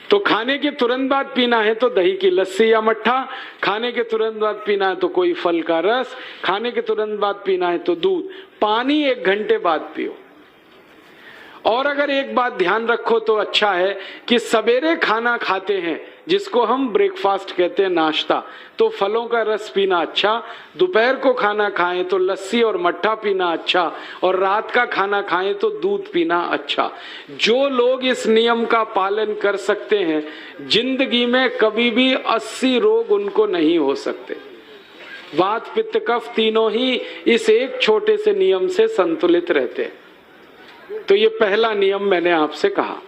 तो खाने के तुरंत बाद पीना है तो दही की लस्सी या मट्ठा, खाने के तुरंत बाद पीना है तो कोई फल का रस, खाने के तुरंत बाद पीना है तो दूध। पानी 1 घंटे बाद पियो। और अगर एक बात ध्यान रखो तो अच्छा है कि सवेरे खाना खाते हैं जिसको हम ब्रेकफास्ट कहते हैं, नाश्ता, तो फलों का रस पीना अच्छा, दोपहर को खाना खाएं तो लस्सी और मट्ठा पीना अच्छा, और रात का खाना खाएं तो दूध पीना अच्छा। जो लोग इस नियम का पालन कर सकते हैं जिंदगी में कभी भी 80 रोग उनको नहीं हो सकते। वात पित्त कफ तीनों ही इस एक छोटे से नियम से संतुलित रहते हैं। तो ये पहला नियम मैंने आपसे कहा।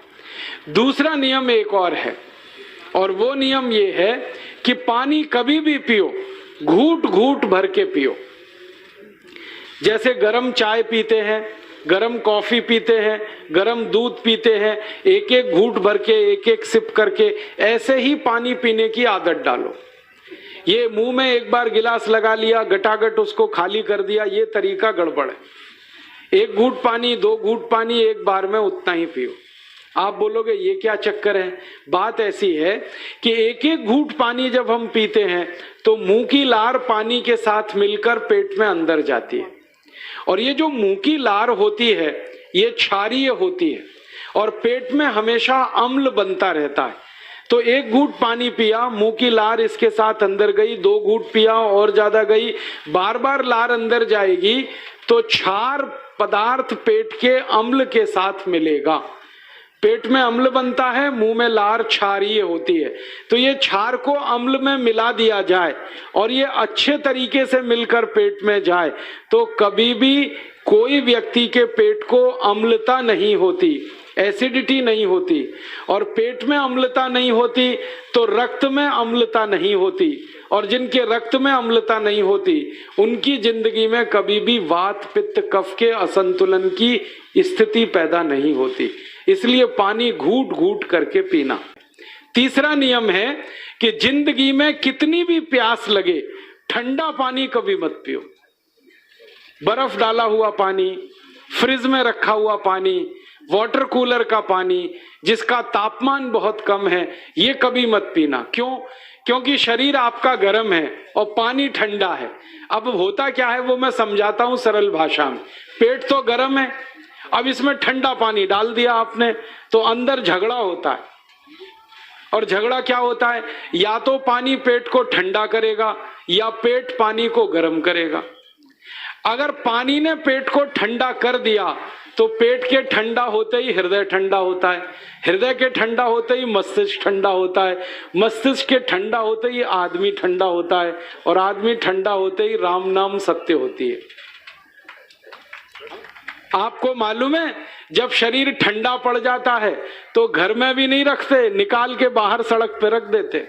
दूसरा नियम एक और है, और वो नियम ये है कि पानी कभी भी पियो, घूट घूट भर के पियो। जैसे गरम चाय पीते हैं, गरम कॉफी पीते हैं, गरम दूध पीते हैं, एक एक घूट भर के, एक एक सिप करके, ऐसे ही पानी पीने की आदत डालो। ये मुंह में एक बार गिलास लगा लिया, गटागट उसको खाली कर दिया, ये तरीका गड़बड़ है। 1 घूंट पानी, 2 घूंट पानी एक बार में उतना ही पियो। आप बोलोगे ये क्या चक्कर है? बात ऐसी है कि एक एक घूंट पानी जब हम पीते हैं तो मुंह की लार पानी के साथ मिलकर पेट में अंदर जाती है, और ये जो मुंह की लार होती है ये क्षारीय होती है, और पेट में हमेशा अम्ल बनता रहता है। तो 1 घूंट पानी पिया, मुंह की लार इसके साथ अंदर गई, 2 घूंट पिया और ज्यादा गई, बार बार लार अंदर जाएगी तो क्षार पदार्थ पेट के अम्ल के साथ मिलेगा। पेट में अम्ल बनता है, मुंह में लार क्षारीय होती है। तो ये क्षार को अम्ल में मिला दिया जाए और ये अच्छे तरीके से मिलकर पेट में जाए तो कभी भी कोई व्यक्ति के पेट को अम्लता नहीं होती, एसिडिटी नहीं होती, और पेट में अम्लता नहीं होती तो रक्त में अम्लता नहीं होती, और जिनके रक्त में अम्लता नहीं होती उनकी जिंदगी में कभी भी वात पित्त कफ के असंतुलन की स्थिति पैदा नहीं होती। इसलिए पानी घूट घूट करके पीना। तीसरा नियम है कि जिंदगी में कितनी भी प्यास लगे ठंडा पानी कभी मत पियो। बर्फ डाला हुआ पानी, फ्रिज में रखा हुआ पानी, वाटर कूलर का पानी जिसका तापमान बहुत कम है, ये कभी मत पीना। क्यों? क्योंकि शरीर आपका गर्म है और पानी ठंडा है। अब होता क्या है वो मैं समझाता हूं सरल भाषा में। पेट तो गर्म है, अब इसमें ठंडा पानी डाल दिया आपने तो अंदर झगड़ा होता है। और झगड़ा क्या होता है? या तो पानी पेट को ठंडा करेगा या पेट पानी को गर्म करेगा। अगर पानी ने पेट को ठंडा कर दिया तो पेट के ठंडा होते ही हृदय ठंडा होता है, हृदय के ठंडा होते ही मस्तिष्क ठंडा होता है, मस्तिष्क के ठंडा होते ही आदमी ठंडा होता है, और आदमी ठंडा होते ही राम नाम सत्य होती है। आपको मालूम है जब शरीर ठंडा पड़ जाता है तो घर में भी नहीं रखते, निकाल के बाहर सड़क पे रख देते।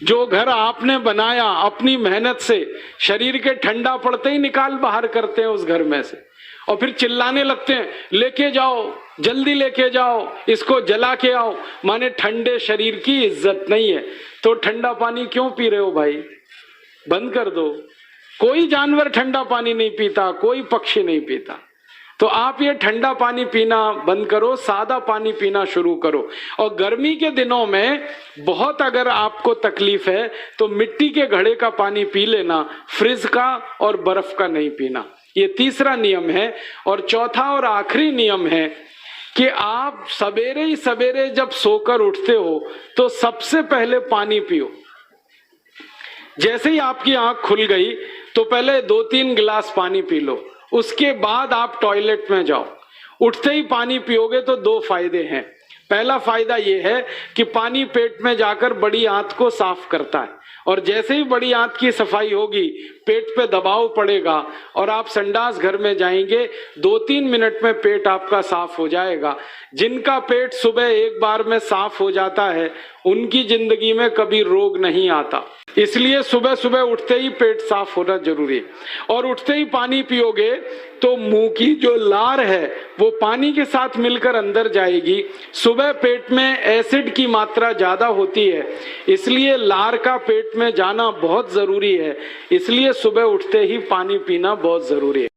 जो घर आपने बनाया अपनी मेहनत से, शरीर के ठंडा पड़ते ही निकाल बाहर करते हैं उस घर में से, और फिर चिल्लाने लगते हैं लेके जाओ, जल्दी लेके जाओ, इसको जला के आओ। माने ठंडे शरीर की इज्जत नहीं है। तो ठंडा पानी क्यों पी रहे हो भाई? बंद कर दो। कोई जानवर ठंडा पानी नहीं पीता, कोई पक्षी नहीं पीता। तो आप ये ठंडा पानी पीना बंद करो, सादा पानी पीना शुरू करो। और गर्मी के दिनों में बहुत अगर आपको तकलीफ है तो मिट्टी के घड़े का पानी पी लेना, फ्रिज का और बर्फ का नहीं पीना। ये तीसरा नियम है। और चौथा और आखिरी नियम है कि आप सवेरे ही सवेरे जब सोकर उठते हो तो सबसे पहले पानी पियो। जैसे ही आपकी आंख खुल गई तो पहले 2-3 गिलास पानी पी लो, उसके बाद आप टॉयलेट में जाओ। उठते ही पानी पियोगे तो 2 फायदे हैं। पहला फायदा यह है कि पानी पेट में जाकर बड़ी आंत को साफ करता है, और जैसे ही बड़ी आंत की सफाई होगी पेट पे दबाव पड़ेगा और आप संडास घर में जाएंगे, 2-3 मिनट में पेट आपका साफ हो जाएगा। जिनका पेट सुबह एक बार में साफ हो जाता है उनकी जिंदगी में कभी रोग नहीं आता। इसलिए सुबह सुबह उठते ही पेट साफ होना जरूरी है। और उठते ही पानी पियोगे तो मुंह की जो लार है वो पानी के साथ मिलकर अंदर जाएगी। सुबह पेट में एसिड की मात्रा ज्यादा होती है, इसलिए लार का पेट में जाना बहुत जरूरी है। इसलिए सुबह उठते ही पानी पीना बहुत जरूरी है।